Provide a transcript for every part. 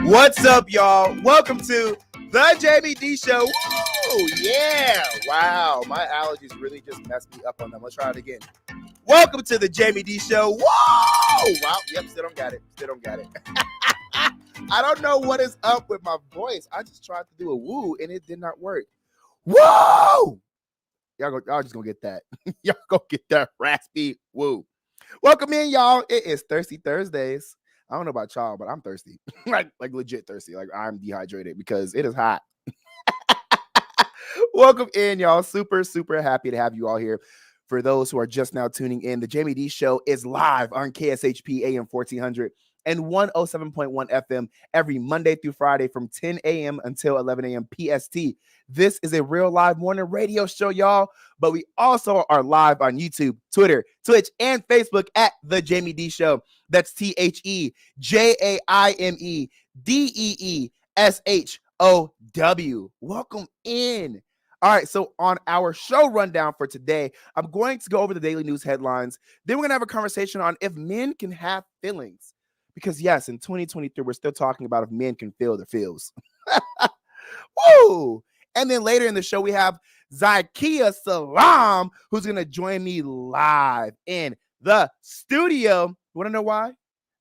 What's up, y'all? Welcome to the Jaime Dee Show. Woo! Yeah! Wow, my allergies really just messed me up on them. Let's try it again. Welcome to the Jaime Dee Show. Woo! Wow, yep, still don't got it. I don't know what is up with my voice. I just tried to do a woo and it did not work. Woo! Y'all just gonna get that. Y'all gonna get that raspy woo. Welcome in, y'all. It is Thirsty Thursdays. I don't know about y'all, but I'm thirsty. like legit thirsty. Like I'm dehydrated because it is hot. Welcome in, y'all. Super, super happy to have you all here. For those who are just now tuning in, the Jaime Dee Show is live on KSHP AM 1400 and 107.1 FM every Monday through Friday from 10 a.m. until 11 a.m. PST. This is a real live morning radio show, y'all. But we also are live on YouTube, Twitter, Twitch, and Facebook at The Jaime Dee Show. That's TheJaimedEeshow. Welcome in. All right, so on our show rundown for today, I'm going to go over the daily news headlines. Then we're going to have a conversation on if men can have feelings. Because, yes, in 2023, we're still talking about if men can feel their feels. Woo! And then later in the show, we have Zakkiyyah Salaam, who's going to join me live in the studio. You want to know why?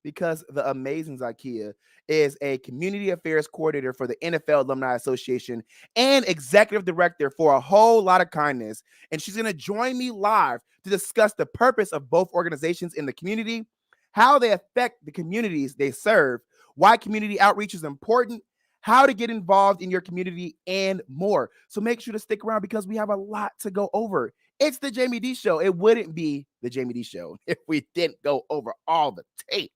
Because the amazing Zakkiyyah is a community affairs coordinator for the NFL Alumni Association and executive director for A Whole Lotta Kindness. And she's going to join me live to discuss the purpose of both organizations in the community, how they affect the communities they serve, why community outreach is important, how to get involved in your community, and more. So make sure to stick around because we have a lot to go over. It's the Jaime Dee Show. It wouldn't be the Jaime Dee Show if we didn't go over all the tape,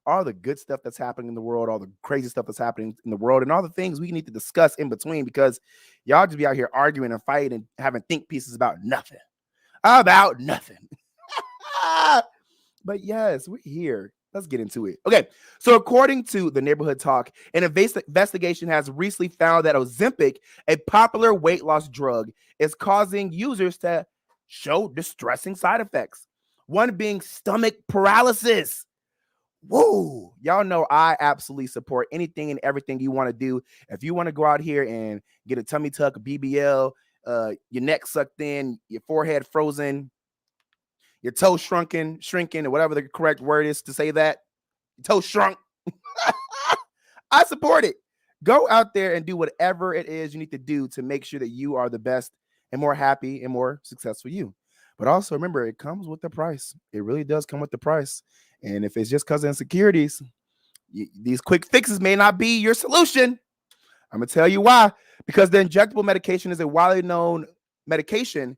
all the good stuff that's happening in the world, all the crazy stuff that's happening in the world, and all the things we need to discuss in between because y'all just be out here arguing and fighting and having think pieces about nothing. About nothing. But yes, we're here. Let's get into it. Okay, so according to the Neighborhood Talk, an investigation has recently found that Ozempic, a popular weight loss drug, is causing users to show distressing side effects. One being stomach paralysis. Woo! Y'all know I absolutely support anything and everything you want to do. If you want to go out here and get a tummy tuck, a BBL, your neck sucked in, your forehead frozen, your toe shrinking, or whatever the correct word is to say that. Your toe shrunk. I support it. Go out there and do whatever it is you need to do to make sure that you are the best and more happy and more successful you. But also remember, it comes with the price. It really does come with the price. And if it's just because of insecurities, these quick fixes may not be your solution. I'm going to tell you why. Because the injectable medication is a widely known medication.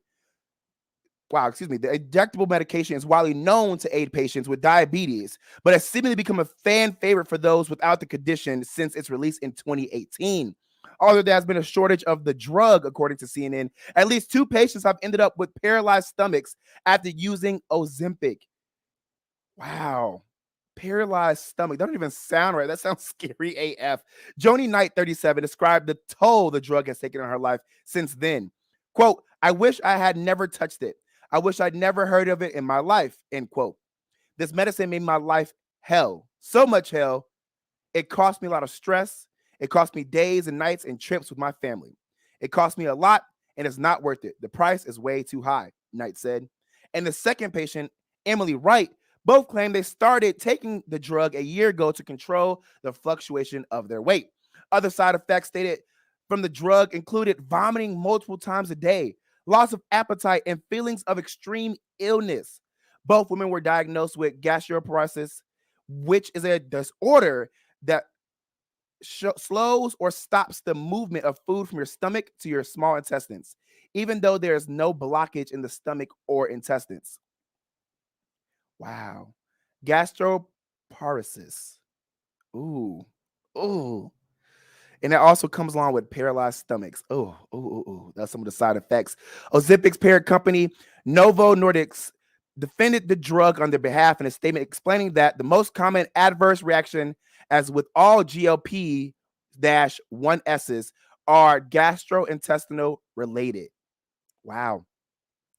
The injectable medication is widely known to aid patients with diabetes, but has seemingly become a fan favorite for those without the condition since its release in 2018. Although there has been a shortage of the drug, according to CNN, at least 2 patients have ended up with paralyzed stomachs after using Ozempic. Wow. Paralyzed stomach. That don't even sound right. That sounds scary AF. Joni Knight, 37, described the toll the drug has taken on her life since then. Quote, "I wish I had never touched it. I wish I'd never heard of it in my life," end quote. "This medicine made my life hell. So much hell. It cost me a lot of stress. It cost me days and nights and trips with my family. It cost me a lot, and it's not worth it. The price is way too high," Knight said. And the second patient, Emily Wright, both claim they started taking the drug a year ago to control the fluctuation of their weight. Other side effects stated from the drug included vomiting multiple times a day, loss of appetite, and feelings of extreme illness. Both women were diagnosed with gastroparesis, which is a disorder that slows or stops the movement of food from your stomach to your small intestines, even though there is no blockage in the stomach or intestines. Wow. Gastroparesis. Ooh. And it also comes along with paralyzed stomachs. That's some of the side effects. Ozempic's parent company, Novo Nordisk, defended the drug on their behalf in a statement explaining that the most common adverse reaction, as with all GLP-1Ss, are gastrointestinal related. Wow.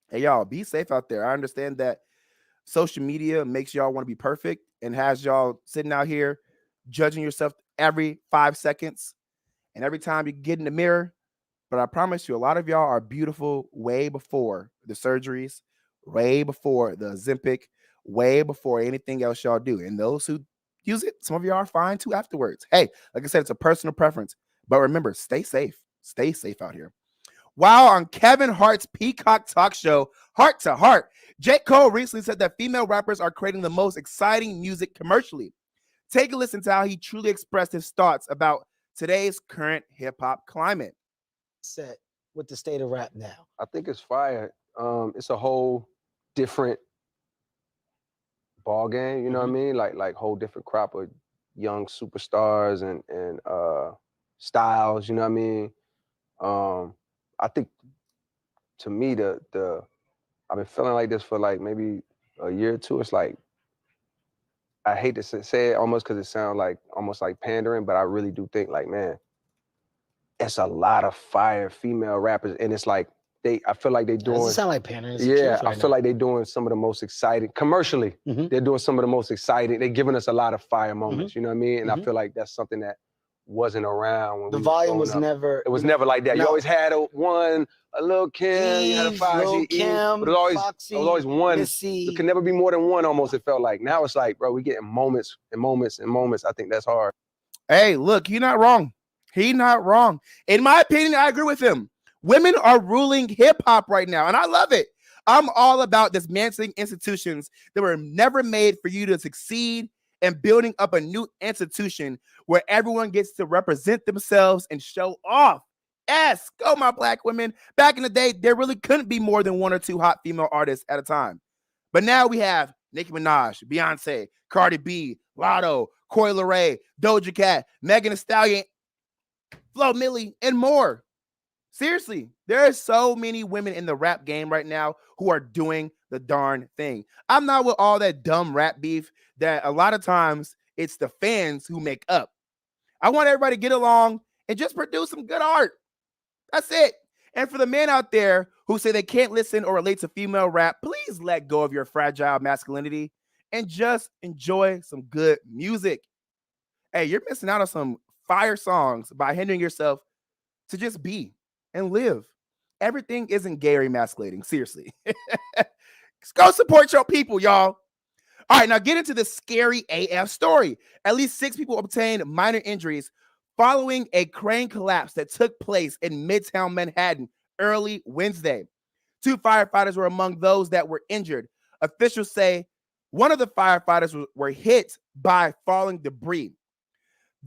Hey, y'all, be safe out there. I understand that social media makes y'all want to be perfect and has y'all sitting out here judging yourself every 5 seconds and every time you get in the mirror. But I promise you, a lot of y'all are beautiful way before the surgeries, way before the Ozempic, way before anything else y'all do. And those who use it, some of y'all are fine too afterwards. Hey, like I said, it's a personal preference. But remember, stay safe. Stay safe out here. While on Kevin Hart's Peacock talk show, Heart to Heart, J. Cole recently said that female rappers are creating the most exciting music commercially. Take a listen to how he truly expressed his thoughts about today's current hip-hop climate. Set with the state of rap now. I think it's fire. It's a whole different ball game. You know what I mean? Like whole different crop of young superstars and styles. You know what I mean? I think to me the I've been feeling like this for like maybe a year or two. It's like I hate to say it almost because it sounds like almost like pandering, but I really do think like, man, it's a lot of fire female rappers, and it's like I feel like they doing. Doesn't sound like pandering. Yeah, I feel like they're doing some of the most exciting commercially. They're doing some of the most exciting. They're giving us a lot of fire moments. You know what I mean? And I feel like that's something that wasn't around when the we volume was was never. It was never like that. No. You always had a Lil Kim, you had a Foxy, Kim, but it was Foxy, always one. Missy. It could never be more than one. Almost it felt like. Now it's like, bro, we getting moments and moments and moments. I think that's hard. Hey, look, he's not wrong. He's not wrong. In my opinion, I agree with him. Women are ruling hip hop right now, and I love it. I'm all about dismantling institutions that were never made for you to succeed and building up a new institution where everyone gets to represent themselves and show off. Yes, go my black women. Back in the day, there really couldn't be more than one or two hot female artists at a time. But now we have Nicki Minaj, Beyonce, Cardi B, Lotto, Coi Leray, Doja Cat, Megan Thee Stallion, Flo Milli, and more. Seriously, there are so many women in the rap game right now who are doing the darn thing. I'm not with all that dumb rap beef that a lot of times it's the fans who make up. I want everybody to get along and just produce some good art. That's it. And for the men out there who say they can't listen or relate to female rap, please let go of your fragile masculinity and just enjoy some good music. Hey, you're missing out on some fire songs by hindering yourself to just be and live. Everything isn't gay or emasculating. Seriously. Go support your people, y'all. All right, now get into this scary AF story. At least 6 people obtained minor injuries following a crane collapse that took place in Midtown Manhattan early Wednesday. 2 firefighters were among those that were injured. Officials say one of the firefighters were hit by falling debris.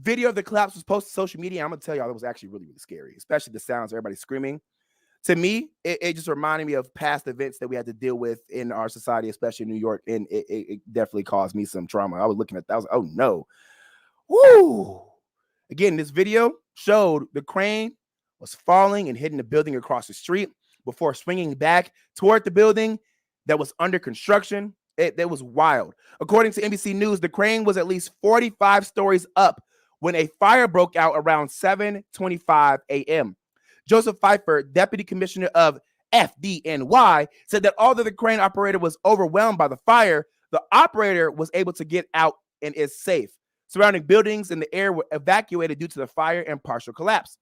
Video of the collapse was posted to social media. I'm going to tell y'all, it was actually really, really scary, especially the sounds, everybody screaming. To me, it just reminded me of past events that we had to deal with in our society, especially in New York, and it definitely caused me some trauma. I was looking at that, I was like, oh no. Woo! Again, this video showed the crane was falling and hitting the building across the street before swinging back toward the building that was under construction. It was wild. According to NBC News, the crane was at least 45 stories up when a fire broke out around 7:25 a.m. Joseph Pfeiffer, deputy commissioner of FDNY, said that although the crane operator was overwhelmed by the fire, the operator was able to get out and is safe. Surrounding buildings in the air were evacuated due to the fire and partial collapse.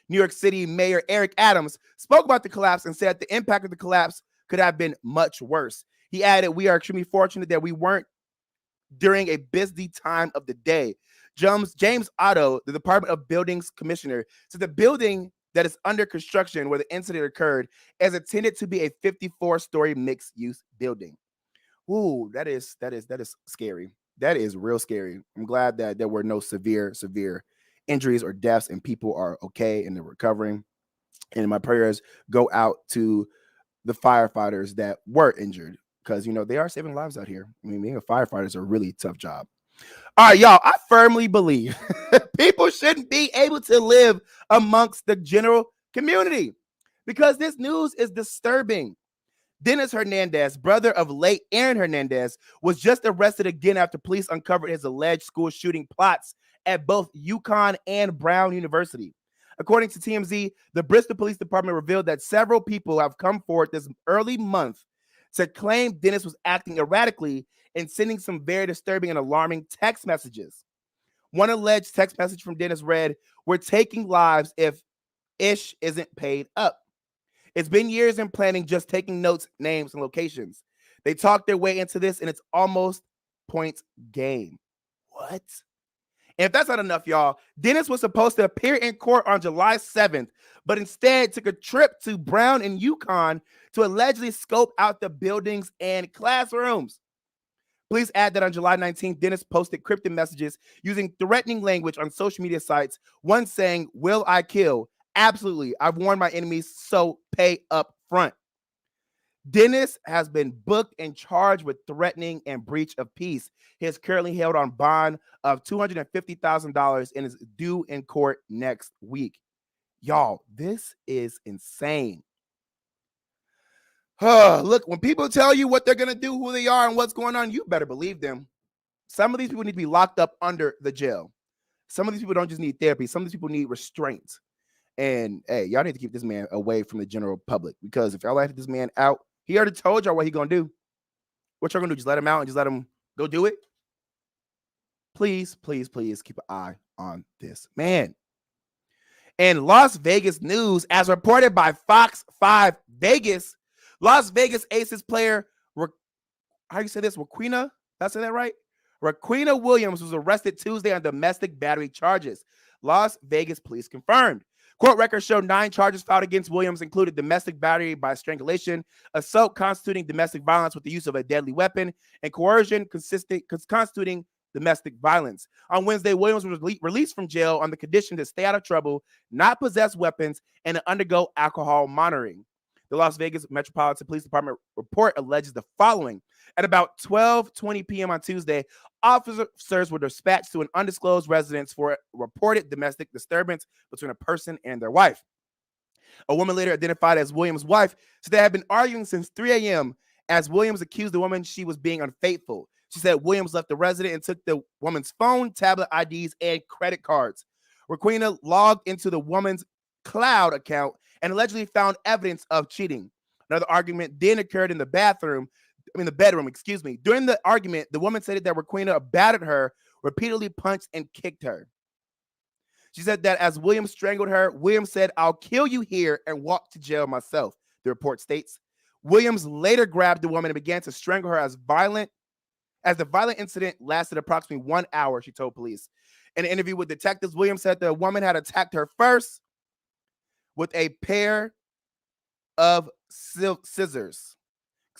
New York City Mayor Eric Adams spoke about the collapse and said the impact of the collapse could have been much worse. He added, "We are extremely fortunate that we weren't during a busy time of the day." James Otto, the Department of Buildings Commissioner, said the building that is under construction where the incident occurred is intended to be a 54-story mixed-use building. Ooh, that is scary. That is real scary. I'm glad that there were no severe injuries or deaths and people are okay and they're recovering. And my prayers go out to the firefighters that were injured because, you know, they are saving lives out here. I mean, being a firefighter is a really tough job. All right, y'all, I firmly believe people shouldn't be able to live amongst the general community because this news is disturbing. Dennis Hernandez, brother of late Aaron Hernandez, was just arrested again after police uncovered his alleged school shooting plots at both UConn and Brown University. According to TMZ, the Bristol Police Department revealed that several people have come forward this early month to claim Dennis was acting erratically and sending some very disturbing and alarming text messages. One alleged text message from Dennis read, "We're taking lives if Ish isn't paid up. It's been years in planning, just taking notes, names, and locations. They talked their way into this, and it's almost points game." What? And if that's not enough, y'all, Dennis was supposed to appear in court on July 7th, but instead took a trip to Brown and Yukon to allegedly scope out the buildings and classrooms. Please add that on July 19th, Dennis posted cryptic messages using threatening language on social media sites, one saying, "Will I kill? Absolutely. I've warned my enemies, so pay up front." Dennis has been booked and charged with threatening and breach of peace. He is currently held on bond of $250,000 and is due in court next week. Y'all, this is insane. Look, when people tell you what they're going to do, who they are, and what's going on, you better believe them. Some of these people need to be locked up under the jail. Some of these people don't just need therapy. Some of these people need restraint. And hey, y'all need to keep this man away from the general public, because if y'all let this man out, he already told y'all what he gonna do. What y'all gonna do? Just let him out and just let him go do it? Please, please, please keep an eye on this man. In Las Vegas news, as reported by Fox 5 Vegas, Las Vegas Aces player, how do you say this? Raquina? Did I say that right? Raquina Williams was arrested Tuesday on domestic battery charges. Las Vegas police confirmed. Court records show 9 charges filed against Williams included domestic battery by strangulation, assault constituting domestic violence with the use of a deadly weapon, and coercion constituting domestic violence. On Wednesday, Williams was released from jail on the condition to stay out of trouble, not possess weapons, and to undergo alcohol monitoring. The Las Vegas Metropolitan Police Department report alleges the following. At about 12:20 p.m. on Tuesday, officers were dispatched to an undisclosed residence for a reported domestic disturbance between a person and their wife. A woman later identified as Williams' wife said they had been arguing since 3 a.m. as Williams accused the woman she was being unfaithful. She said Williams left the resident and took the woman's phone, tablet IDs, and credit cards. Raquina logged into the woman's cloud account and allegedly found evidence of cheating. Another argument then occurred in the bedroom. During the argument, the woman said that Raquina battered her, repeatedly punched and kicked her. She said that as Williams strangled her, Williams said, "I'll kill you here," and walked to jail myself, the report states. Williams later grabbed the woman and began to strangle her as the violent incident lasted approximately 1 hour, she told police. In an interview with detectives, Williams said the woman had attacked her first with a pair of scissors.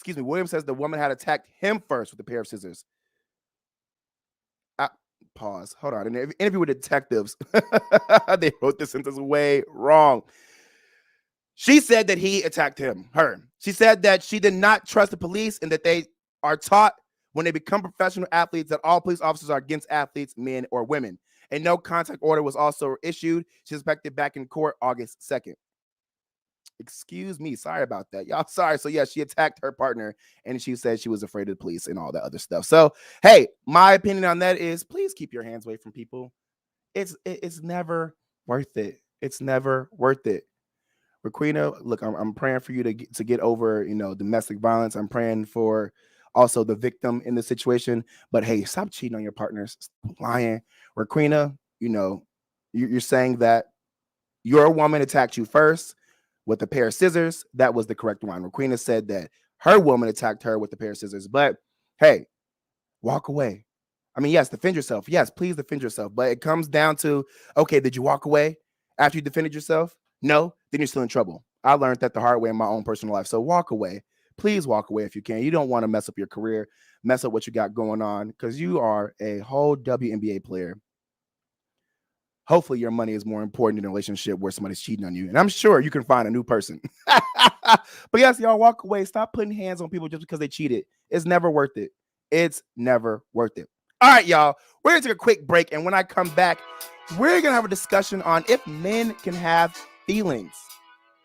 Williams says the woman had attacked him first with a pair of scissors. Pause. Hold on. In an interview with detectives, they wrote this sentence way wrong. She said that he attacked her. She said that she did not trust the police and that they are taught when they become professional athletes that all police officers are against athletes, men or women. A no contact order was also issued. She's expected back in court August 2nd. Excuse me. Sorry about that. Y'all sorry. So yeah, she attacked her partner and she said she was afraid of the police and all that other stuff. So, hey, my opinion on that is please keep your hands away from people. It's never worth it. It's never worth it. Raquina, look, I'm praying for you to get over, domestic violence. I'm praying for also the victim in the situation. But hey, stop cheating on your partners. Stop lying. Raquina, you're saying that your woman attacked you first with a pair of scissors. That was the correct one. Raquina said that her woman attacked her with a pair of scissors. But hey, walk away. I mean, yes, defend yourself. Yes, please defend yourself. But it comes down to, okay, did you walk away after you defended yourself? No, then you're still in trouble. I learned that the hard way in my own personal life. So walk away. Please walk away if you can. You don't want to mess up your career, mess up what you got going on, because you are a whole WNBA player. Hopefully your money is more important in a relationship where somebody's cheating on you. And I'm sure you can find a new person. But yes, y'all, walk away. Stop putting hands on people just because they cheated. It's never worth it. It's never worth it. All right, y'all, we're going to take a quick break. And when I come back, we're going to have a discussion on if men can have feelings.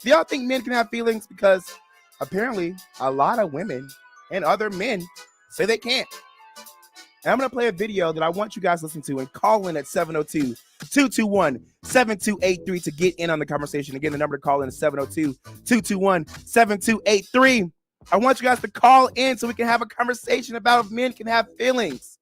Do y'all think men can have feelings? Because apparently a lot of women and other men say they can't. And I'm going to play a video that I want you guys to listen to and call in at 702-221-7283 to get in on the conversation. Again, the number to call in is 702-221-7283. I want you guys to call in so we can have a conversation about if men can have feelings.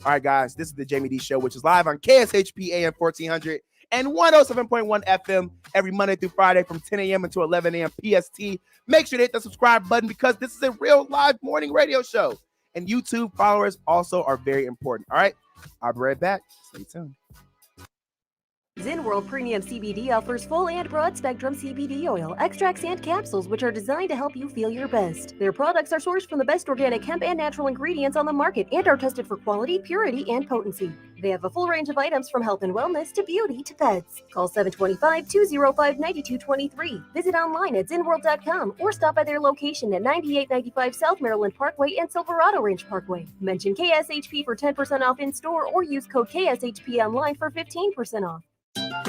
All right, guys, this is the Jaime Dee Show, which is live on KSHP AM 1400 and 107.1 FM every Monday through Friday from 10 a.m. until 11 a.m. PST. Make sure to hit the subscribe button because this is a real live morning radio show. And YouTube followers also are very important. All right, I'll be right back. Stay tuned. ZenWorld Premium CBD offers full and broad-spectrum CBD oil, extracts, and capsules, which are designed to help you feel your best. Their products are sourced from the best organic hemp and natural ingredients on the market and are tested for quality, purity, and potency. They have a full range of items from health and wellness to beauty to pets. Call 725-205-9223. Visit online at zenworld.com or stop by their location at 9895 South Maryland Parkway and Silverado Ranch Parkway. Mention KSHP for 10% off in-store or use code KSHP online for 15% off.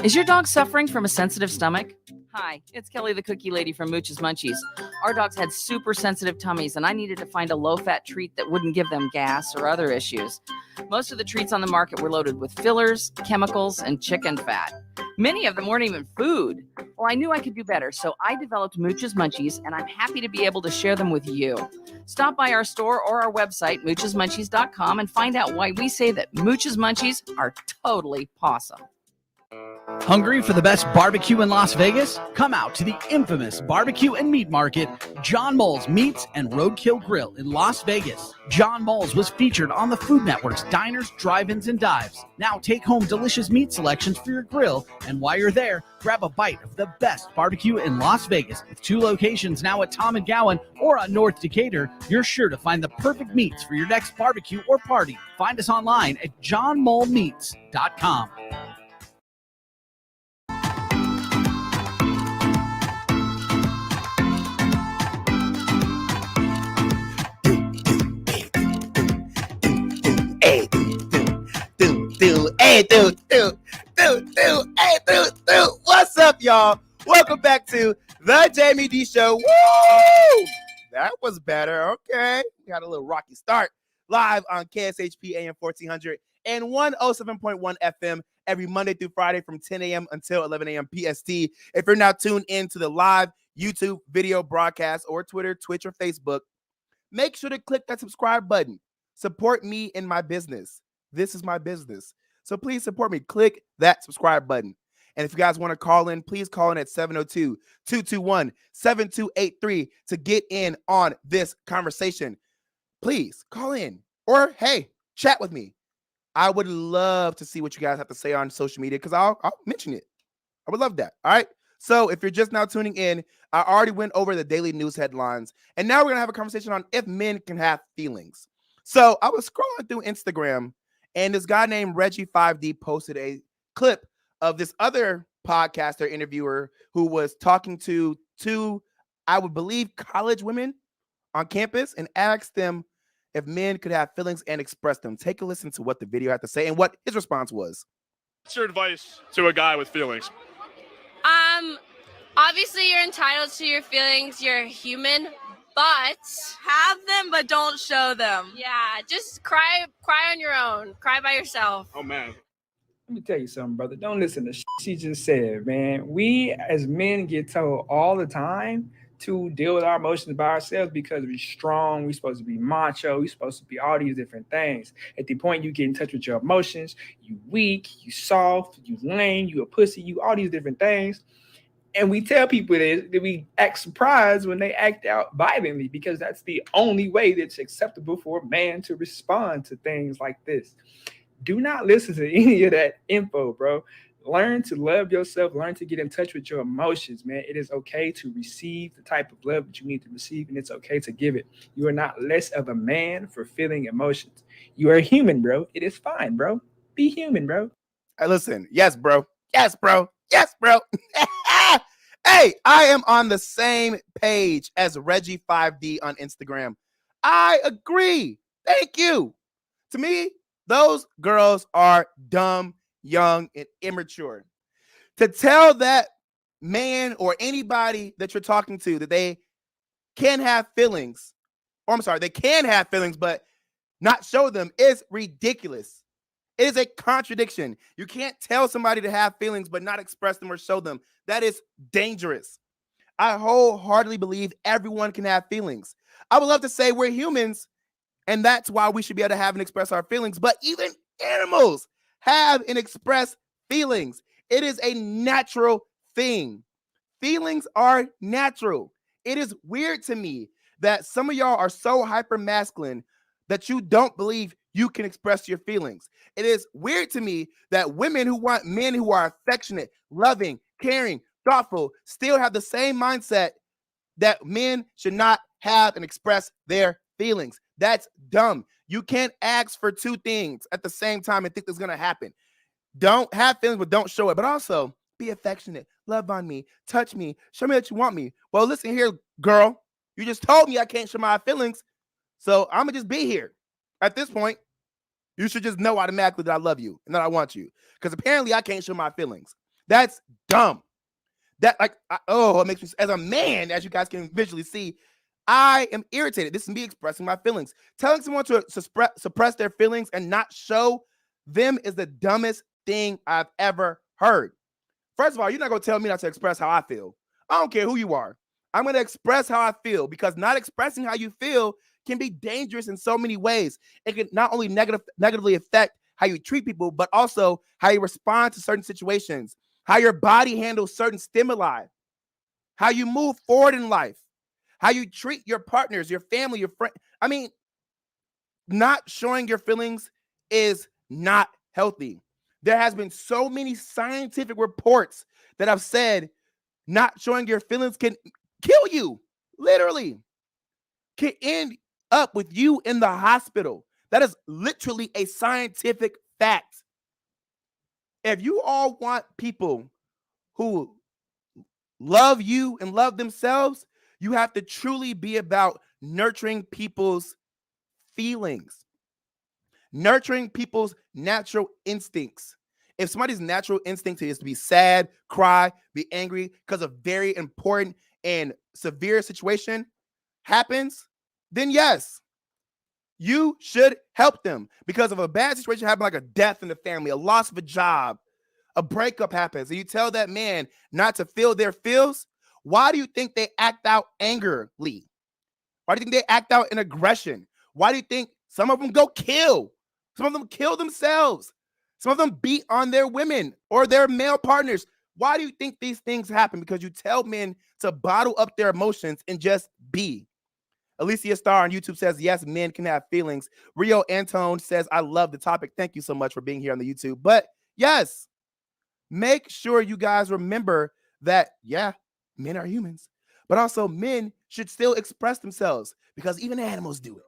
Is your dog suffering from a sensitive stomach? Hi, it's Kelly the Cookie Lady from Mooch's Munchies. Our dogs had super sensitive tummies, and I needed to find a low-fat treat that wouldn't give them gas or other issues. Most of the treats on the market were loaded with fillers, chemicals, and chicken fat. Many of them weren't even food. Well, I knew I could do better, so I developed Mooch's Munchies, and I'm happy to be able to share them with you. Stop by our store or our website, moochesmunchies.com, and find out why we say that Mooch's Munchies are totally pawsome. Hungry for the best barbecue in Las Vegas? Come out to the infamous barbecue and meat market, John Mole's Meats and Roadkill Grill in Las Vegas. John Mole's was featured on the Food Network's Diners, Drive-Ins, and Dives. Now take home delicious meat selections for your grill, and while you're there, grab a bite of the best barbecue in Las Vegas. With 2 locations now at Tom and Gowan or on North Decatur, you're sure to find the perfect meats for your next barbecue or party. Find us online at johnmolemeats.com. What's up, y'all? Welcome back to the Jaime Dee Show. Woo! That was better. Okay. We got a little rocky start. Live on KSHP AM 1400 and 107.1 FM every Monday through Friday from 10 a.m. until 11 a.m. PST. If you're now tuned in to the live YouTube video broadcast or Twitter, Twitch, or Facebook, make sure to click that subscribe button. Support me in my business. This is my business. So please support me. Click that subscribe button. And if you guys want to call in, please call in at 702-221-7283 to get in on this conversation. Please call in or, hey, chat with me. I would love to see what you guys have to say on social media because I'll mention it. I would love that. All right. So if you're just now tuning in, I already went over the daily news headlines. And now we're going to have a conversation on if men can have feelings. So I was scrolling through Instagram, and this guy named Reggie 5D posted a clip of this other podcaster interviewer who was talking to 2, I would believe, college women on campus and asked them if men could have feelings and express them. Take a listen to what the video had to say and what his response was. What's your advice to a guy with feelings? Obviously you're entitled to your feelings. You're human, but Have them, but don't show them. yeah, just cry on your own. Cry by yourself. Oh, man. Let me tell you something, brother. Don't listen to she just said, man. We as men get told all the time to deal with our emotions by ourselves because we're strong. We're supposed to be macho. We're supposed to be all these different things. At the point you get in touch with your emotions, you weak, you soft, you lame, you a pussy, you all these different things. And we tell people that we act surprised when they act out violently because that's the only way that's acceptable for a man to respond to things like this. Do not listen to any of that info, bro. Learn to love yourself. Learn to get in touch with your emotions, man. It is okay to receive the type of love that you need to receive, and it's okay to give it. You are not less of a man for feeling emotions. You are human, bro. It is fine, bro. Be human, bro. Hey, listen. Yes, bro. Yes, bro. Yes, bro. Hey, I am on the same page as Reggie 5D on Instagram. I agree. Thank you. To me, those girls are dumb, young, and immature. To tell that man or anybody that you're talking to that they can have feelings, or I'm sorry, they can have feelings, but not show them is ridiculous. It is a contradiction. You can't tell somebody to have feelings but not express them or show them. That is dangerous. I wholeheartedly believe everyone can have feelings. I would love to say we're humans And that's why we should be able to have and express our feelings. But even animals have and express feelings. It is a natural thing. Feelings are natural. It is weird to me that some of y'all are so hyper masculine that you don't believe you can express your feelings. It is weird to me that women who want men who are affectionate, loving, caring, thoughtful still have the same mindset that men should not have and express their feelings. That's dumb. You can't ask for two things at the same time and think that's going to happen. Don't have feelings, but don't show it. But also be affectionate, love on me, touch me, show me that you want me. Well, listen here, girl. You just told me I can't show my feelings, so I'm going to just be here. At this point, you should just know automatically that I love you and that I want you, because apparently I can't show my feelings. That's dumb. That it makes me, as a man, as you guys can visually see, I am irritated. This is me expressing my feelings. Telling someone to suppress their feelings and not show them is the dumbest thing I've ever heard. First of all, you're not going to tell me not to express how I feel. I don't care who you are. I'm going to express how I feel, because not expressing how you feel can be dangerous in so many ways. It can not only negatively affect how you treat people, but also how you respond to certain situations, how your body handles certain stimuli, how you move forward in life, how you treat your partners, your family, your friends. I mean, not showing your feelings is not healthy. There has been so many scientific reports that have said not showing your feelings can kill you, literally, can end up with you in the hospital. That is literally a scientific fact. If you all want people who love you and love themselves, you have to truly be about nurturing people's feelings, nurturing people's natural instincts. If somebody's natural instinct is to be sad, cry, be angry because a very important and severe situation happens, then yes, you should help them. Because if a bad situation happens, like a death in the family, a loss of a job, a breakup happens, and you tell that man not to feel their feels, why do you think they act out angrily? Why do you think they act out in aggression? Why do you think some of them go kill? Some of them kill themselves. Some of them beat on their women or their male partners. Why do you think these things happen? Because you tell men to bottle up their emotions and just be. Alicia Starr on YouTube says, yes, men can have feelings. Rio Antone says, I love the topic. Thank you so much for being here on the YouTube. But yes, make sure you guys remember that, yeah, men are humans, but also men should still express themselves, because even animals do it.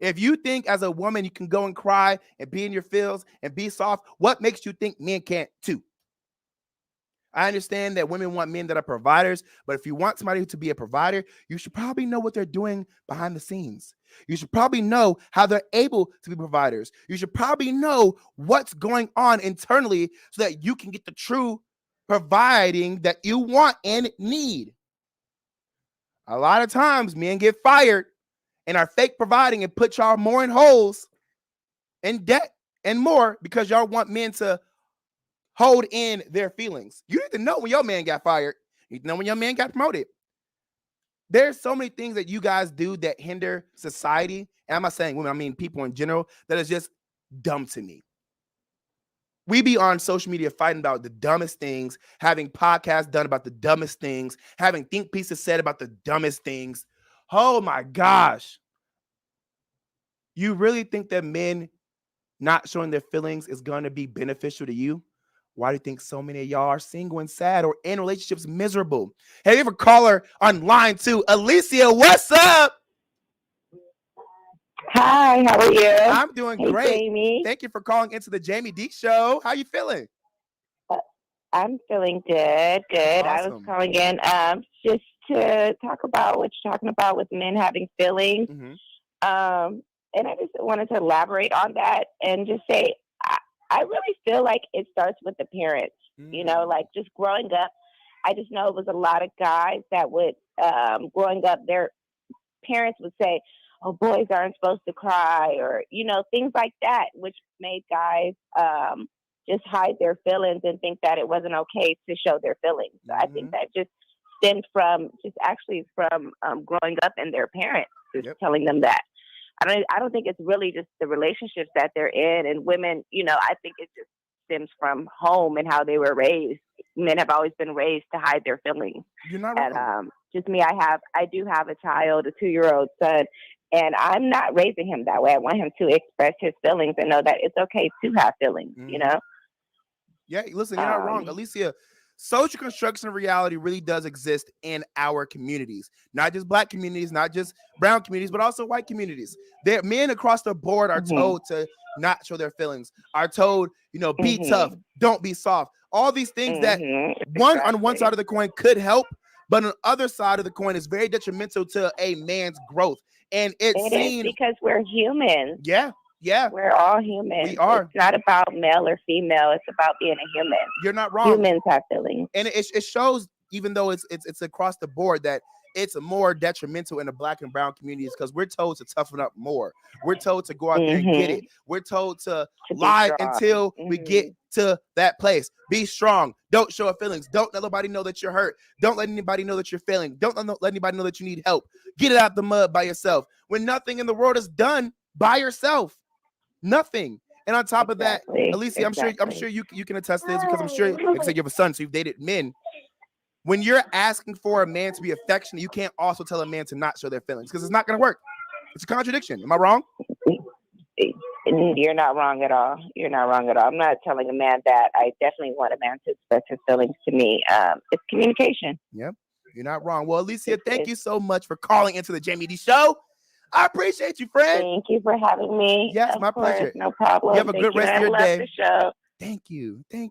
If you think as a woman you can go and cry and be in your feels and be soft, what makes you think men can't too? I understand that women want men that are providers, but if you want somebody to be a provider, you should probably know what they're doing behind the scenes. You should probably know how they're able to be providers. You should probably know what's going on internally so that you can get the true providing that you want and need. A lot of times men get fired and are fake providing and put y'all more in holes and debt and more because y'all want men to hold in their feelings. You need to know when your man got fired. You need to know when your man got promoted. There's so many things that you guys do that hinder society. And I'm not saying women, I mean people in general, that is just dumb to me. We be on social media fighting about the dumbest things, having podcasts done about the dumbest things, having think pieces said about the dumbest things. Oh my gosh. You really think that men not showing their feelings is going to be beneficial to you? Why do you think so many of y'all are single and sad or in relationships miserable? Have you ever called her on line 2? Alicia, what's up? Hi, how are you? I'm doing Hey, great. Jamie. Thank you for calling into the Jaime Dee show. How you feeling? I'm feeling good. Good. I was Awesome. calling in just to talk about what you're talking about with men having feelings. And I just wanted to elaborate on that and just say, I really feel like it starts with the parents. You know, like just growing up, I just know it was a lot of guys that would, growing up, their parents would say, oh, boys aren't supposed to cry, or, you know, things like that, which made guys just hide their feelings and think that it wasn't okay to show their feelings. So I think that just stemmed from growing up and their parents just telling them that. I don't think it's really just the relationships that they're in, and women, I think it just stems from home and how they were raised. Men have always been raised to hide their feelings. You're not wrong. And just me, I do have a child, a 2-year-old son, and I'm not raising him that way. I want him to express his feelings and know that it's okay to have feelings, Yeah, listen, you're not wrong. Alicia, social construction of reality really does exist in our communities. Not just Black communities, not just brown communities, but also white communities. Men across the board are told to not show their feelings, are told, be tough, don't be soft. All these things that on one side of the coin could help, but on the other side of the coin is very detrimental to a man's growth. And it is because we're humans. Yeah. We're all human. We are. It's not about male or female. It's about being a human. You're not wrong. Humans have feelings. And it shows, even though it's across the board, that it's more detrimental in the Black and brown communities because we're told to toughen up more. We're told to go out there and get it. We're told to lie until we get to that place. Be strong. Don't show feelings. Don't let nobody know that you're hurt. Don't let anybody know that you're failing. Don't let anybody know that you need help. Get it out the mud by yourself. When nothing in the world is done by yourself. Nothing. And on top of that, Alicia, I'm sure you can attest to this because I'm sure, like I said, you have a son, so you've dated men. When you're asking for a man to be affectionate, you can't also tell a man to not show their feelings because it's not going to work. It's a contradiction. Am I wrong? You're not wrong at all. You're not wrong at all. I'm not telling a man that. I definitely want a man to express his feelings to me. It's communication. Yep. You're not wrong. Well, Alicia, thank you so much for calling into the Jaime Dee Show. I appreciate you, friend. Thank you for having me. Yes, my pleasure. No problem. You have a good rest of your day. I love the show. Thank you. You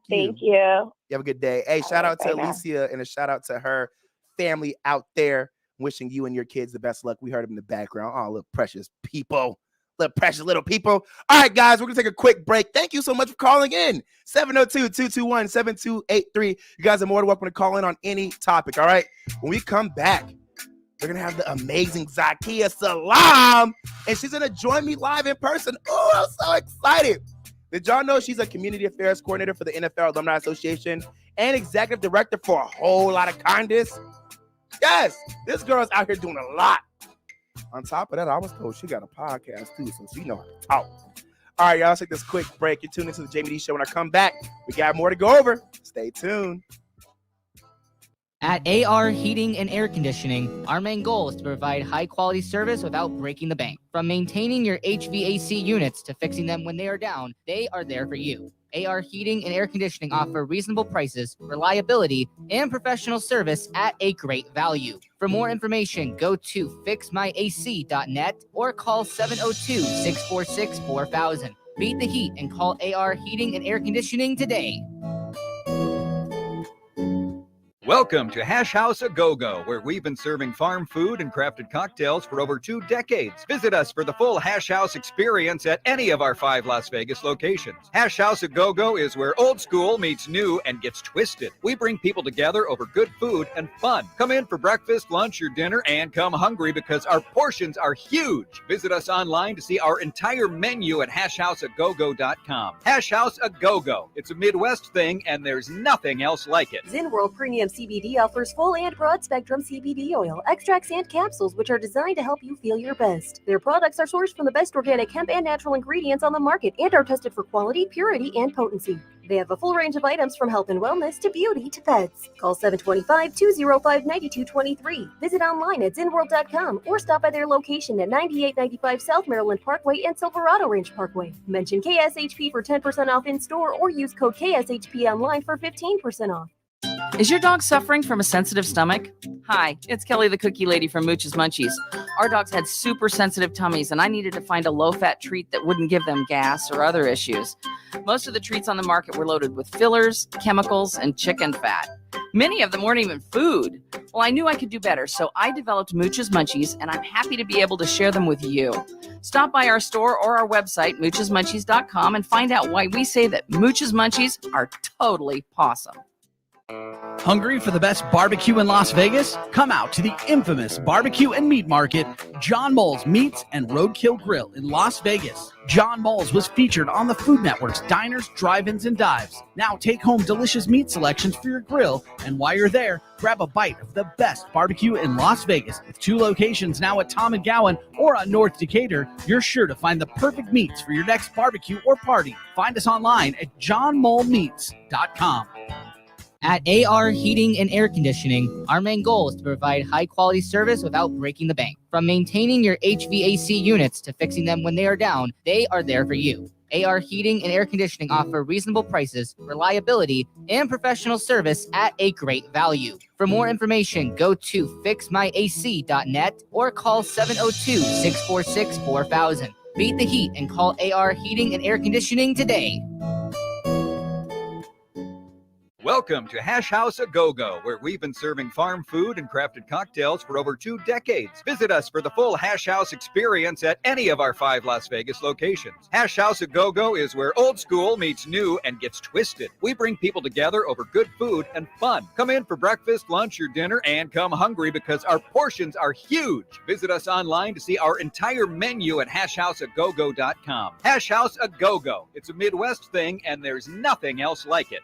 have a good day. Hey, shout out to Alicia and a shout out to her family out there. Wishing you and your kids the best luck. We heard them in the background. Oh, little precious people. Little precious little people. All right, guys, we're going to take a quick break. Thank you so much for calling in. 702-221-7283. You guys are more than welcome to call in on any topic, all right? When we come back, we're going to have the amazing Zakkiyyah Salaam, and she's going to join me live in person. Oh, I'm so excited. Did y'all know she's a community affairs coordinator for the NFL Alumni Association and executive director for A Whole Lotta Kindness? Yes, this girl's out here doing a lot. On top of that, I was told she got a podcast too, so she know how to talk. All right, y'all, let's take this quick break. You're tuned into the Jaime Dee Show. When I come back, we got more to go over. Stay tuned. At AR Heating and Air Conditioning, our main goal is to provide high-quality service without breaking the bank. From maintaining your HVAC units to fixing them when they are down, they are there for you. AR Heating and Air Conditioning offer reasonable prices, reliability, and professional service at a great value. For more information, go to fixmyac.net or call 702-646-4000. Beat the heat and call AR Heating and Air Conditioning today. Welcome to Hash House A Go-Go, where we've been serving farm food and crafted cocktails for over 2 decades. Visit us for the full Hash House experience at any of our 5 Las Vegas locations. Hash House A Go-Go is where old school meets new and gets twisted. We bring people together over good food and fun. Come in for breakfast, lunch, or dinner, and come hungry because our portions are huge. Visit us online to see our entire menu at hashhouseagogo.com. Hash House A Go-Go. It's a Midwest thing, and there's nothing else like it. Zen World Premium CBD offers full and broad spectrum CBD oil, extracts, and capsules, which are designed to help you feel your best. Their products are sourced from the best organic hemp and natural ingredients on the market and are tested for quality, purity, and potency. They have a full range of items from health and wellness to beauty to pets. Call 725-205-9223. Visit online at zenworld.com or stop by their location at 9895 South Maryland Parkway and Silverado Ranch Parkway. Mention KSHP for 10% off in-store or use code KSHP online for 15% off. Is your dog suffering from a sensitive stomach? Hi, it's Kelly the Cookie Lady from Mooch's Munchies. Our dogs had super sensitive tummies, and I needed to find a low-fat treat that wouldn't give them gas or other issues. Most of the treats on the market were loaded with fillers, chemicals, and chicken fat. Many of them weren't even food. Well, I knew I could do better, so I developed Mooch's Munchies, and I'm happy to be able to share them with you. Stop by our store or our website, moochesmunchies.com, and find out why we say that Mooch's Munchies are totally pawsome. Hungry for the best barbecue in Las Vegas? Come out to the infamous Barbecue and Meat Market, John Moles Meats and Roadkill Grill in Las Vegas. John Moles was featured on the Food Network's Diners, Drive-Ins, and Dives. Now take home delicious meat selections for your grill, and while you're there, grab a bite of the best barbecue in Las Vegas. With 2 locations now at Tom and Gowan or on North Decatur, you're sure to find the perfect meats for your next barbecue or party. Find us online at johnmolemeats.com. At AR Heating and Air Conditioning, our main goal is to provide high-quality service without breaking the bank. From maintaining your HVAC units to fixing them when they are down, they are there for you. AR Heating and Air Conditioning offer reasonable prices, reliability, and professional service at a great value. For more information, go to fixmyac.net or call 702-646-4000. Beat the heat and call AR Heating and Air Conditioning today. Welcome to Hash House A Go-Go, where we've been serving farm food and crafted cocktails for over 2 decades. Visit us for the full Hash House experience at any of our 5 Las Vegas locations. Hash House A Go-Go is where old school meets new and gets twisted. We bring people together over good food and fun. Come in for breakfast, lunch, or dinner, and come hungry because our portions are huge. Visit us online to see our entire menu at hashhouseagogo.com. Hash House A Go-Go. It's a Midwest thing, and there's nothing else like it.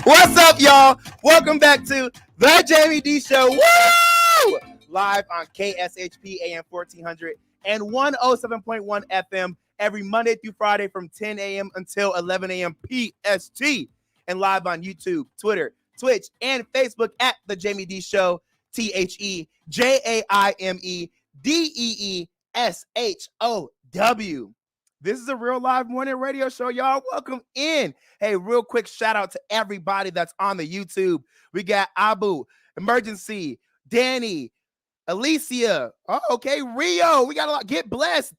What's up, y'all? Welcome back to the Jaime Dee Show. Woo! Live on KSHP AM 1400 and 107.1 FM every Monday through Friday from 10 a.m. until 11 a.m. PST. And live on YouTube, Twitter, Twitch, and Facebook at the Jaime Dee Show. TheJaimeDeeshow. This is a real live morning radio show, y'all. Welcome in. Hey, real quick shout out to everybody that's on the YouTube. We got Abu, Emergency, Danny, Alicia. Oh, okay, Rio. We got a lot. Get blessed.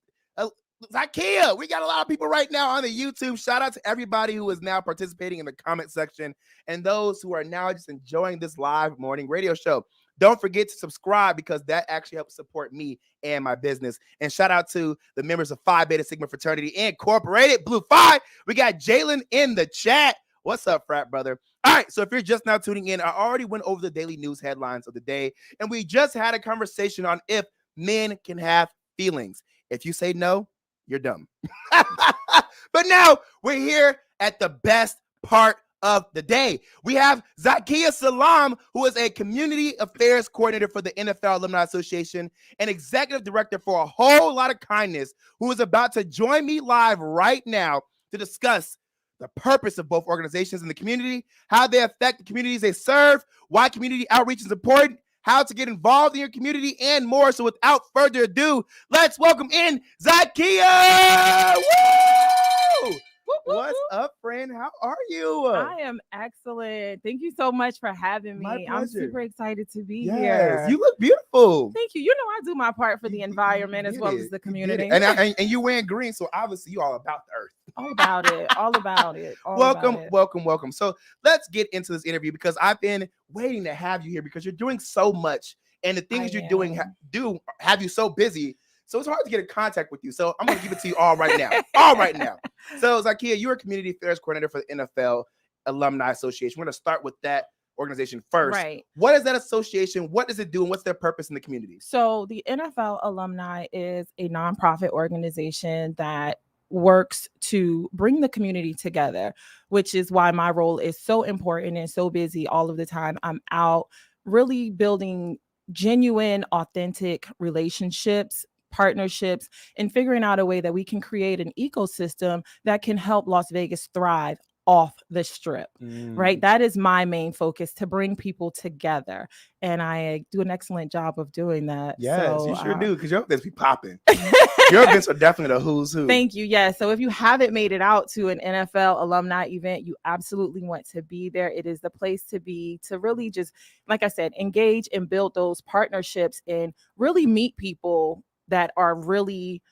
Zakkiyyah. We got a lot of people right now on the YouTube. Shout out to everybody who is now participating in the comment section and those who are now just enjoying this live morning radio show. Don't forget to subscribe because that actually helps support me and my business. And shout out to the members of Phi Beta Sigma Fraternity Incorporated, Blue Phi. We got Jalen in the chat. What's up, frat brother? All right, so if you're just now tuning in, I already went over the daily news headlines of the day, and we just had a conversation on if men can have feelings. If you say no, you're dumb. But now we're here at the best part of the day. We have Zakkiyyah Salaam, who is a community affairs coordinator for the NFL Alumni Association and executive director for A Whole Lotta Kindness, who is about to join me live right now to discuss the purpose of both organizations in the community, how they affect the communities they serve, why community outreach is important, how to get involved in your community, and more. So without further ado, let's welcome in Zakkiyyah! Woo! What's up, friend? How are you? I am excellent. Thank you so much for having me. My pleasure. I'm super excited to be Yes, here. you look beautiful. Thank you. You know I do my part for the environment as well as the community. And you're wearing green, so obviously you're all about the earth. All about it. All about it. All Welcome, about it. welcome. So let's get into this interview because I've been waiting to have you here because you're doing so much, and the things you're doing have you so busy. So it's hard to get in contact with you. So I'm going to give it to you all right now. All right now. So Zakkiyyah, you're a community affairs coordinator for the NFL Alumni Association. We're going to start with that organization first. Right. What is that association? What does it do? And what's their purpose in the community? So the NFL Alumni is a nonprofit organization that works to bring the community together, which is why my role is so important and so busy all of the time. I'm out really building genuine, authentic relationships, partnerships, and figuring out a way that we can create an ecosystem that can help Las Vegas thrive off the strip, right? That is my main focus, to bring people together. And I do an excellent job of doing that. Yes, so, you sure do, because your events be popping. Your events are definitely the who's who. Thank you. Yeah. So if you haven't made it out to an NFL alumni event, you absolutely want to be there. It is the place to be, to really just, like I said, engage and build those partnerships and really meet people that are really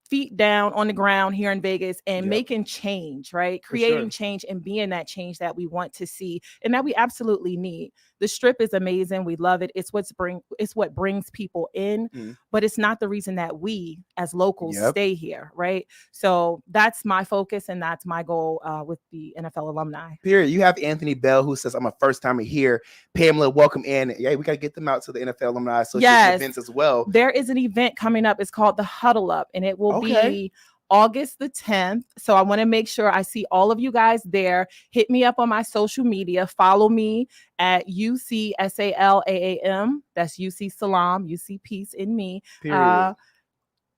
feet down on the ground here in Vegas and making change, right? Creating change and being that change that we want to see and that we absolutely need. The Strip is amazing. We love it. It's what brings people in, but it's not the reason that we as locals stay here, right? So that's my focus and that's my goal with the NFL Alumni. Period. You have Anthony Bell who says, I'm a first timer here. Pamela, welcome in. Yeah, we got to get them out to the NFL Alumni Association events as well. There is an event coming up. It's called the Huddle Up, and it will be August the 10th. So I want to make sure I see all of you guys there. Hit me up on my social media. Follow me at UC SALAAM. That's UC Salaam, UC Peace in me.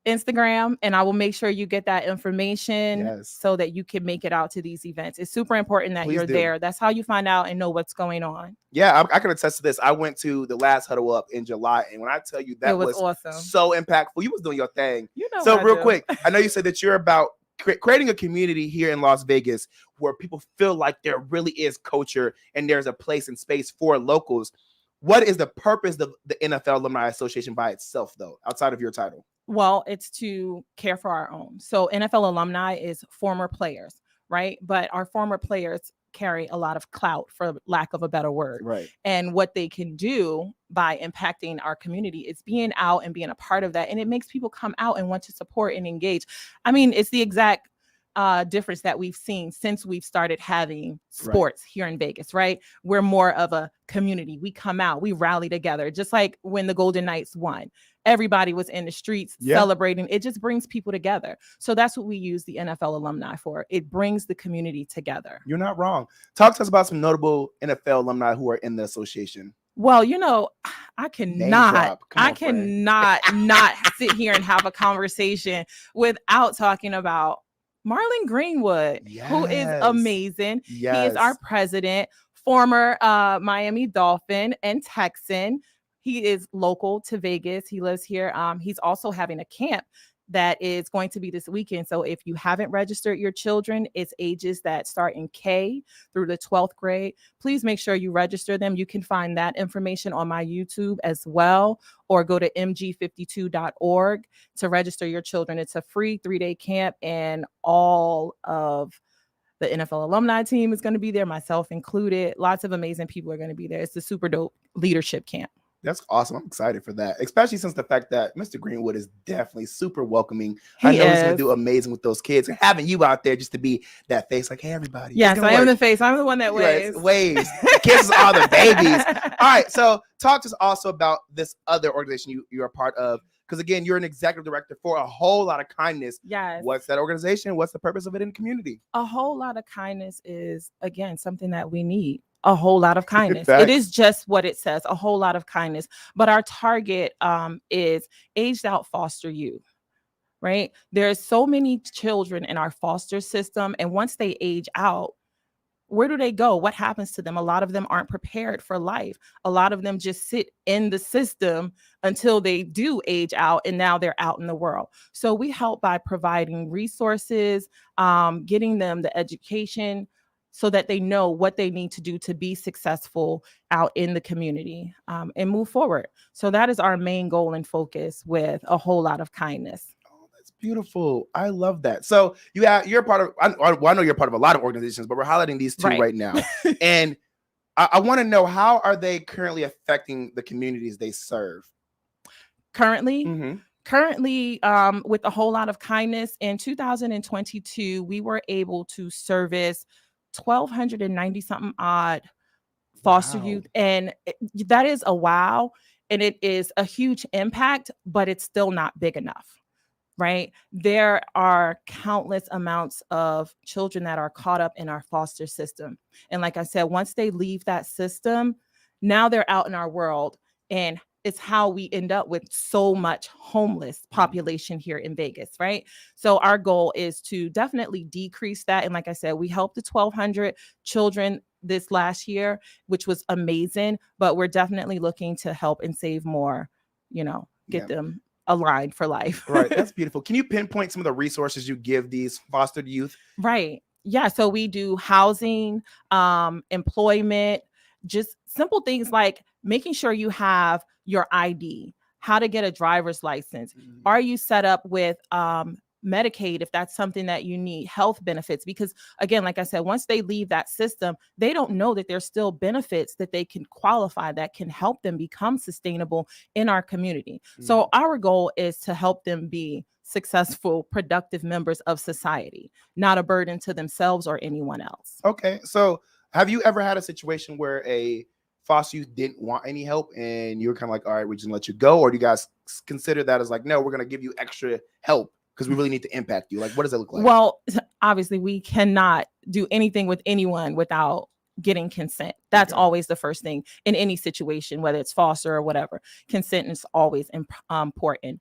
Instagram, and I will make sure you get that information so that you can make it out to these events. It's super important that you're there. That's how you find out and know what's going on. Yeah, I can attest to this. I went to the last Huddle Up in July, and when I tell you that was awesome, so impactful. You was doing your thing. You know, so real quick, I know you said that you're about creating a community here in Las Vegas where people feel like there really is culture and there's a place and space for locals. What is the purpose of the NFL Alumni Association by itself, though, outside of your title? Well, it's to care for our own. So NFL Alumni is former players, right? But our former players carry a lot of clout, for lack of a better word. Right. And what they can do by impacting our community is being out and being a part of that. And it makes people come out and want to support and engage. I mean, it's the exact difference that we've seen since we've started having sports here in Vegas, right? We're more of a community. We come out, we rally together, just like when the Golden Knights won. Everybody was in the streets celebrating. It just brings people together. So that's what we use the NFL Alumni for. It brings the community together. You're not wrong. Talk to us about some notable NFL alumni who are in the association. Well, you know, I cannot not sit here and have a conversation without talking about Marlon Greenwood, who is amazing. He is our president, former Miami Dolphin and Texan. He is local to Vegas. He lives here. He's also having a camp that is going to be this weekend. So if you haven't registered your children, it's ages that start in K through the 12th grade. Please make sure you register them. You can find that information on my YouTube as well, or go to mg52.org to register your children. It's a free 3-day camp, and all of the NFL alumni team is going to be there, myself included. Lots of amazing people are going to be there. It's a super dope leadership camp. That's awesome. I'm excited for that, especially since the fact that Mr. Greenwood is definitely super welcoming. I know he's going to do amazing with those kids, and having you out there just to be that face, like, hey, everybody. Yes, I am the face. I'm the one that waves. Waves. Kisses all the babies. All right. So talk to us also about this other organization you're a part of, because, again, you're an executive director for A Whole Lot of Kindness. Yes. What's that organization? What's the purpose of it in the community? A Whole Lot of Kindness is, again, something that we need. A whole lot of kindness. It is just what it says, a whole lot of kindness. But our target is aged out foster youth, right? There's so many children in our foster system. And once they age out, where do they go? What happens to them? A lot of them aren't prepared for life. A lot of them just sit in the system until they do age out, and now they're out in the world. So we help by providing resources, getting them the education, so that they know what they need to do to be successful out in the community and move forward. So that is our main goal and focus with A Whole Lot of Kindness. Oh, that's beautiful. I love that. So you're part of, I know you're part of a lot of organizations, but we're highlighting these two right now. And I want to know, how are they currently affecting the communities they serve? Currently, with A Whole Lot of Kindness, in 2022, we were able to service 1,290 something odd foster youth. And that is a wow. And it is a huge impact, but it's still not big enough, right? There are countless amounts of children that are caught up in our foster system. And like I said, once they leave that system, now they're out in our world. And it's how we end up with so much homeless population here in Vegas, right? So our goal is to definitely decrease that. And like I said, we helped the 1,200 children this last year, which was amazing, but we're definitely looking to help and save more, get them aligned for life. Right. That's beautiful. Can you pinpoint some of the resources you give these fostered youth? Right. Yeah. So we do housing, employment, just simple things like making sure you have your ID, how to get a driver's license. Are you set up with Medicaid, if that's something that you need, health benefits, because again, like I said, once they leave that system, they don't know that there's still benefits that they can qualify that can help them become sustainable in our community. So our goal is to help them be successful, productive members of society, not a burden to themselves or anyone else. Okay. So have you ever had a situation where a foster youth didn't want any help and you were kind of like, all right, we're just gonna let you go? Or do you guys consider that as like, no, we're gonna give you extra help because we really need to impact you? Like, what does that look like? Well, obviously we cannot do anything with anyone without getting consent. That's always the first thing in any situation, whether it's foster or whatever. Consent is always important.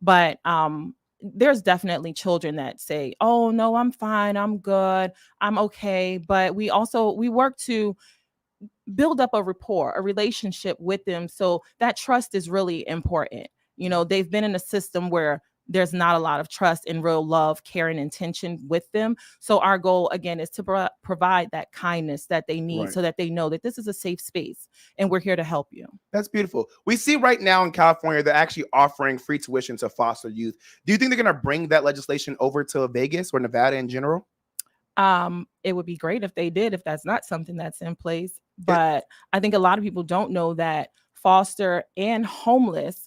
But there's definitely children that say, oh no, I'm fine, I'm good, I'm okay. But we work to build up a rapport, a relationship with them. So that trust is really important. You know, they've been in a system where there's not a lot of trust and real love, care, and intention with them. So our goal, again, is to provide that kindness that they need so that they know that this is a safe space and we're here to help you. That's beautiful. We see right now in California, they're actually offering free tuition to foster youth. Do you think they're going to bring that legislation over to Vegas or Nevada in general? It would be great if they did, if that's not something that's in place. But I think a lot of people don't know that foster and homeless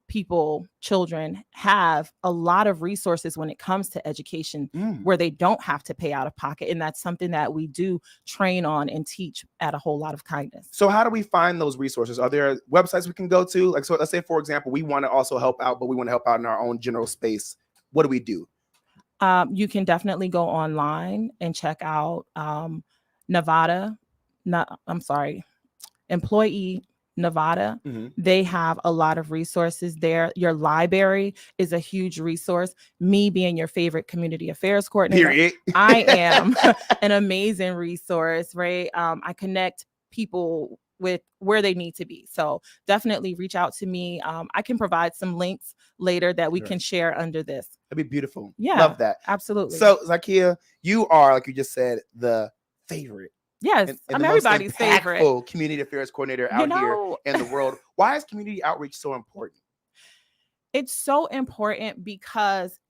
people, children, have a lot of resources when it comes to education where they don't have to pay out of pocket. And that's something that we do train on and teach at A Whole Lot of Kindness. So how do we find those resources? Are there websites we can go to? Like, so let's say, for example, we want to also help out, but we want to help out in our own general space. What do we do? You can definitely go online and check out Employee Nevada. They have a lot of resources there. Your library is a huge resource. Me being your favorite community affairs coordinator, I am an amazing resource, right? I connect people with where they need to be. So definitely reach out to me. I can provide some links later that we can share under this. That'd be beautiful. Yeah, love that. Absolutely. So Zakkiyyah, you are, like you just said, the favorite. Yes, and I'm the everybody's most favorite community affairs coordinator out here in the world. Why is community outreach so important? It's so important because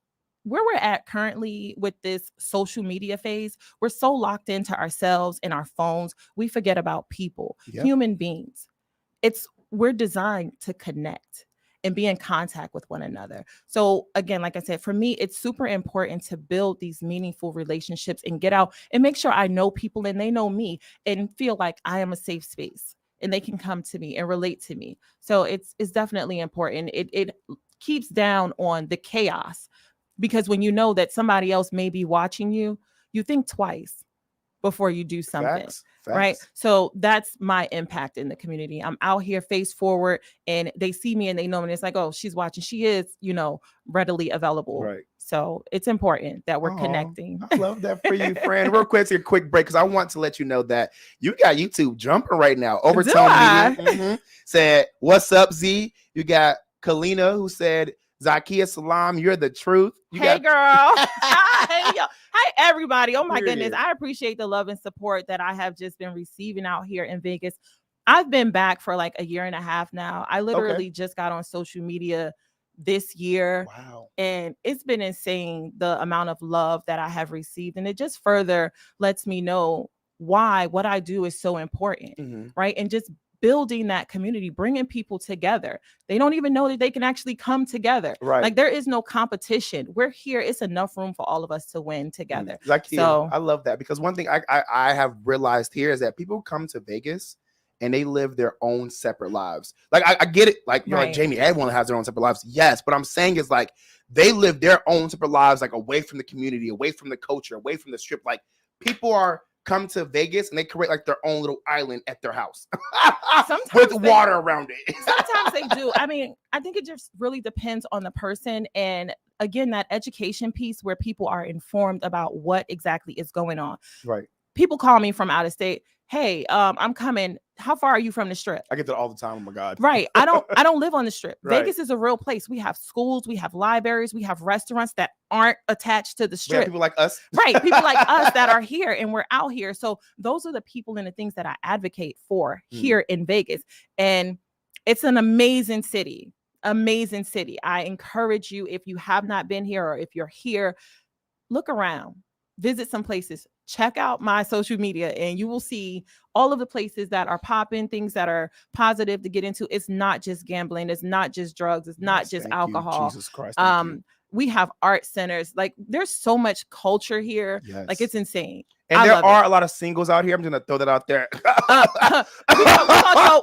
where we're at currently with this social media phase, we're so locked into ourselves and our phones, we forget about people, human beings. We're designed to connect and be in contact with one another. So again, like I said, for me, it's super important to build these meaningful relationships and get out and make sure I know people and they know me and feel like I am a safe space and they can come to me and relate to me. So it's definitely important. It keeps down on the chaos, because when you know that somebody else may be watching you, you think twice before you do something. Facts. Right. So that's my impact in the community. I'm out here face forward and they see me and they know me. And it's like, oh, she's watching. She is, readily available. Right. So it's important that we're connecting. I love that for you, friend. Real quick, take a quick break because I want to let you know that you got YouTube jumping right now. Overtone Media said, "What's up, Z?" You got Kalina who said, "Zakkiyyah Salaam, you're the truth." Hey, girl. Hi, everybody. Oh, my goodness. I appreciate the love and support that I have just been receiving out here in Vegas. I've been back for like a year and a half now. I literally just got on social media this year. Wow. And it's been insane, the amount of love that I have received. And it just further lets me know why what I do is so important, right? And just building that community, bringing people together. They don't even know that they can actually come together. Right. Like there is no competition. We're here. It's enough room for all of us to win together. Zakkiyyah, So I love that because one thing I have realized here is that people come to Vegas and they live their own separate lives. Like I get it. Like, like Jamie, everyone has their own separate lives. Yes. But I'm saying is like, they live their own separate lives, like away from the community, away from the culture, away from the strip. Like people come to Vegas and they create like their own little island at their house with water around it. Sometimes they do. I mean, I think it just really depends on the person. And again, that education piece where people are informed about what exactly is going on. Right. People call me from out of state. Hey, I'm coming. How far are you from the strip? I get that all the time. Oh my God. Right. I don't live on the strip. Right. Vegas is a real place. We have schools, we have libraries, we have restaurants that aren't attached to the strip. People like us. Right. People like us that are here and we're out here. So those are the people and the things that I advocate for here in Vegas. And it's an amazing city. amazing city. I encourage you, if you have not been here or if you're here, look around, visit some places, check out my social media, and you will see all of the places that are popping, things that are positive to get into. It's not just gambling. It's not just drugs. It's not just alcohol. Jesus Christ. Thank you. We have art centers. Like, there's so much culture here. Yes. Like, it's insane. And there are a lot of singles out here. I'm just gonna throw that out there.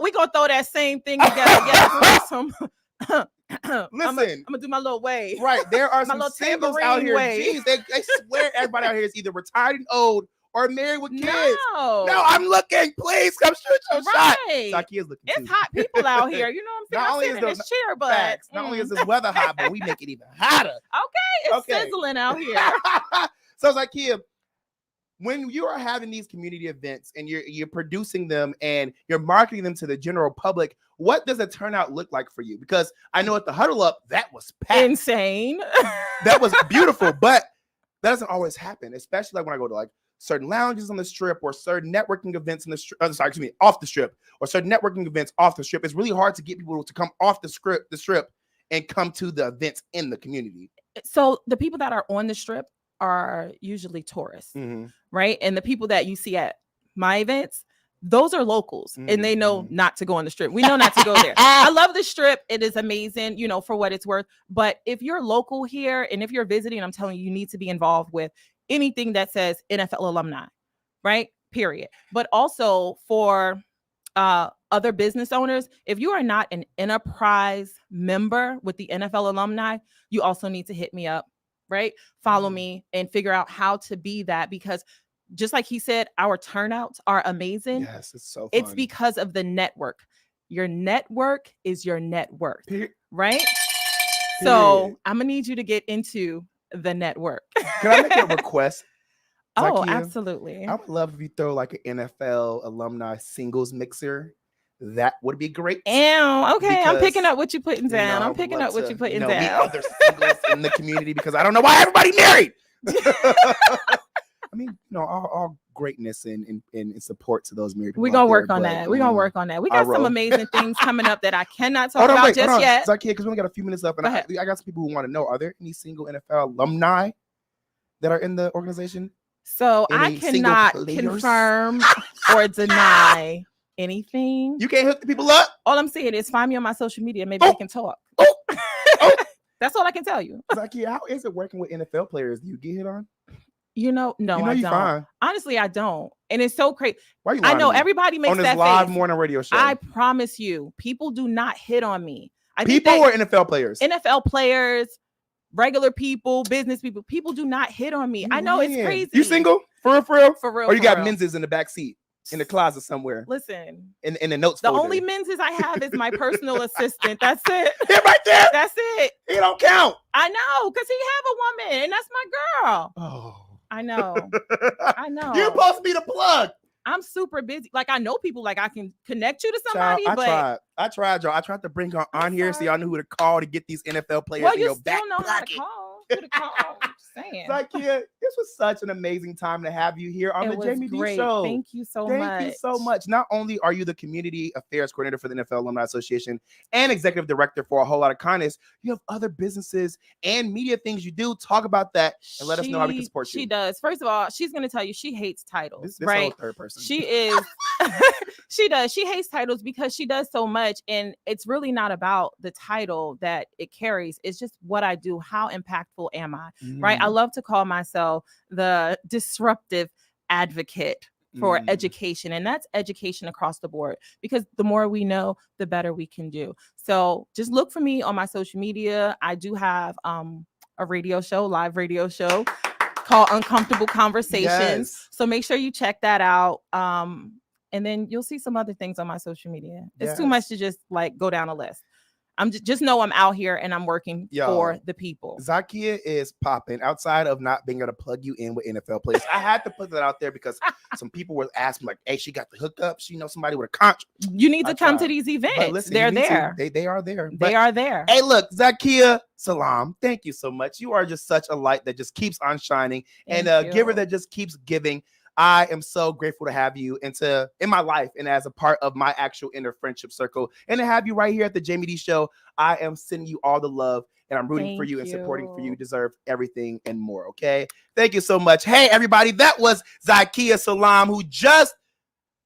We're gonna throw that same thing together. Yes, Listen, I'm gonna do my little wave. Right, there are My some little singles out here. wave. Jeez, they swear everybody out here is either retired and old or married with kids. No, I'm looking. Please come shoot your shot. Right. Zakkiyah's looking. It's too. hot people out here. You know what I'm saying? I'm sitting in this chair, but facts. Not only is this weather hot, but we make it even hotter. Okay, it's sizzling out here. So Zakkiyah, when you are having these community events and you're producing them and you're marketing them to the general public, what does a turnout look like for you? Because I know at the Huddle Up, that was packed. Insane. That was beautiful, but that doesn't always happen, especially like when I go to like certain lounges on the strip or certain networking events in the strip, off the strip, or certain networking events off the strip. It's really hard to get people to come off the strip and come to the events in the community. So the people that are on the strip are usually tourists, right? And the people that you see at my events, those are locals, and they know not to go on the strip. We know not to go there. I love the strip. It is amazing, you know, for what it's worth. But if you're local here and if you're visiting, I'm telling you, you need to be involved with anything that says NFL alumni, right? Period. But also for other business owners, if you are not an enterprise member with the NFL alumni, you also need to hit me up, right? Follow me and figure out how to be that, because just like he said, our turnouts are amazing. Yes, it's so fun. It's because of the network. Your network is your net worth, right? So I'm gonna need you to get into the network. Can I make a request? Oh, Zakkiyah? absolutely. I would love if you throw like an NFL alumni singles mixer. That would be great. Okay, I'm picking up what you're putting down. I'm picking up what you're putting down. Meet other singles in the community, because I don't know why everybody married. I mean, all greatness and support to those married people. We're gonna work on that. We're gonna work on that. We got some amazing things coming up that I cannot talk about just yet. Zakkiyah, because we only got a few minutes left, and I got some people who want to know: are there any single NFL alumni that are in the organization? So I cannot confirm or deny anything. You can't hook the people up. All I'm saying is find me on my social media. Maybe we can talk. That's all I can tell you. Zakkiyah, how is it working with NFL players? Do you get hit on? No, I don't. Fine. Honestly, I don't. And it's so crazy. Why you I know everybody makes on this that live face. morning radio show. I promise you, people do not hit on me. People or NFL players? NFL players, regular people, business people. People do not hit on me. I know it's crazy. You single? For real? For real. Or you got menses in the back seat? In the closet somewhere. Listen. In the notes. The folder. only menses I have is my personal assistant. That's it. Him right there. That's it. He don't count. I know, because he have a woman, and that's my girl. Oh. I know. I know. You're supposed to be the plug. I'm super busy. Like, I know people, like I can connect you to somebody. Child, I tried, y'all. I tried to bring her on here so y'all knew who to call to get these NFL players in your back know pocket. How to call. I'm just saying. Zakkiyah, this was such an amazing time to have you here on the Jaime Dee Show. Thank you so much. Thank you so much. Not only are you the community affairs coordinator for the NFL Alumni Association and executive director for A Whole Lot of Kindness, you have other businesses and media things you do. Talk about that and let us know how we can support you. She does. First of all, she's going to tell you she hates titles. This right? whole third person. She is. She does. She hates titles because she does so much, and it's really not about the title that it carries. It's just what I do. How impactful am I? Right? I love to call myself the disruptive advocate for education, and that's education across the board, because the more we know, the better we can do. So just look for me on my social media. I do have a radio show, live radio show called Uncomfortable Conversations. Yes. So make sure you check that out. And then you'll see some other things on my social media. It's too much to just like go down a list. I'm just know I'm out here and I'm working for the people. Zakkiyyah is popping outside of not being able to plug you in with NFL players. I had to put that out there because some people were asking like, hey, she got the hookup. She knows somebody with a contract. You need to come to these events. Listen, they're there. They are there. They are there. Hey, look, Zakkiyyah Salaam, thank you so much. You are just such a light that just keeps on shining and a giver that just keeps giving. I am so grateful to have you in my life and as a part of my actual inner friendship circle, and to have you right here at the Jaime Dee Show. I am sending you all the love, and I'm rooting for you and supporting for you. You deserve everything and more, okay? Thank you so much. Hey, everybody, that was Zakkiyyah Salaam, who just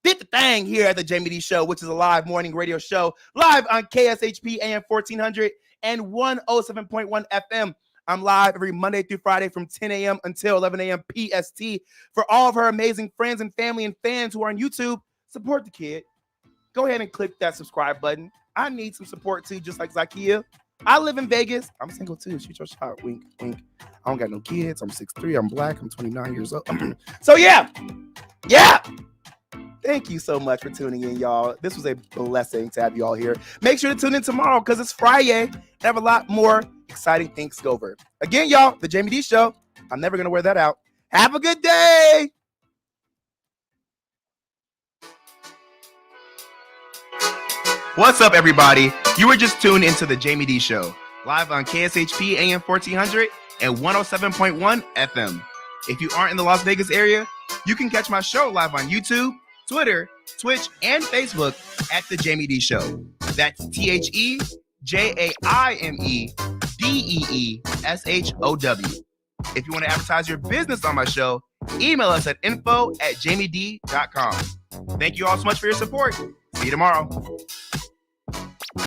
did the thing here at the Jaime Dee Show, which is a live morning radio show, live on KSHP AM 1400 and 107.1 FM. I'm live every Monday through Friday from 10 a.m. until 11 a.m. PST. For all of her amazing friends and family and fans who are on YouTube, support the kid. Go ahead and click that subscribe button. I need some support too, just like Zakkiyyah. I live in Vegas. I'm single too. Shoot your shot. Wink, wink. I don't got no kids. I'm 6'3". I'm black. I'm 29 years old. So yeah. Thank you so much for tuning in, y'all. This was a blessing to have you all here. Make sure to tune in tomorrow because it's Friday. I have a lot more exciting things to go over. Again, y'all, the Jaime Dee Show. I'm never going to wear that out. Have a good day. What's up, everybody? You were just tuned into the Jaime Dee Show, live on KSHP AM 1400 and 107.1 FM. If you aren't in the Las Vegas area, you can catch my show live on YouTube, Twitter, Twitch, and Facebook at The Jaime Dee Show. That's TheJaimeDeeshow. If you want to advertise your business on my show, email us at info@jamiedee.com. Thank you all so much for your support. See you tomorrow.